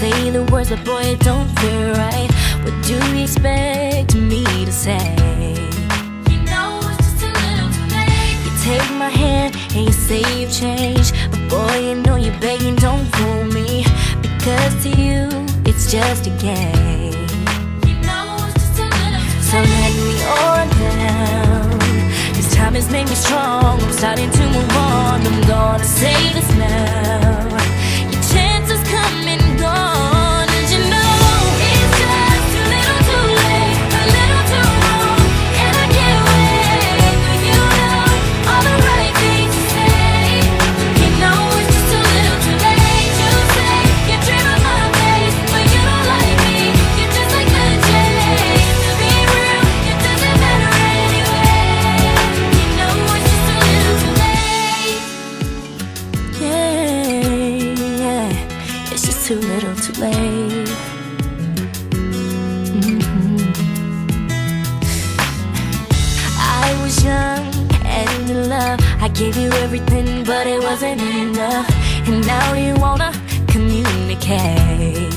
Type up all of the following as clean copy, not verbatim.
say the words, but boy, it don't feel right. What do you expect me to say? You know it's just a little too late. You take my hand and you say you've changed, but boy, you know you're begging, don't fool me, because to you it's just a game. You know it's just a little too late. So let me on down. This time has made me strong. I'm starting to move on. I'm gonna say this now. Your chances come and gone, and you know it's just a little too late, a little too wrong, and I can't wait for you to know all the right things to say. You know it's just a little too late. You say you dream of my face, but you don't like me. You're just like the J. To be real, it doesn't matter anyway. You know it's just a little too late. Yeah, it's just too little too late. I was young and in love. I gave you everything, but it wasn't enough. And now you wanna communicate.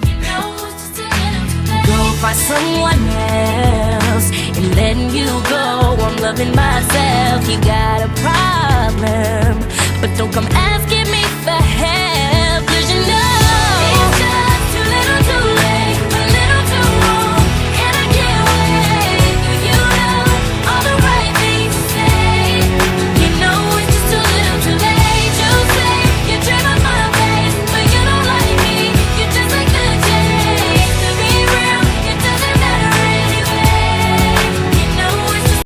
You know it's just a little too late. Go find someone else and letting you go. I'm loving myself. You got a problem, but don't come asking me for help.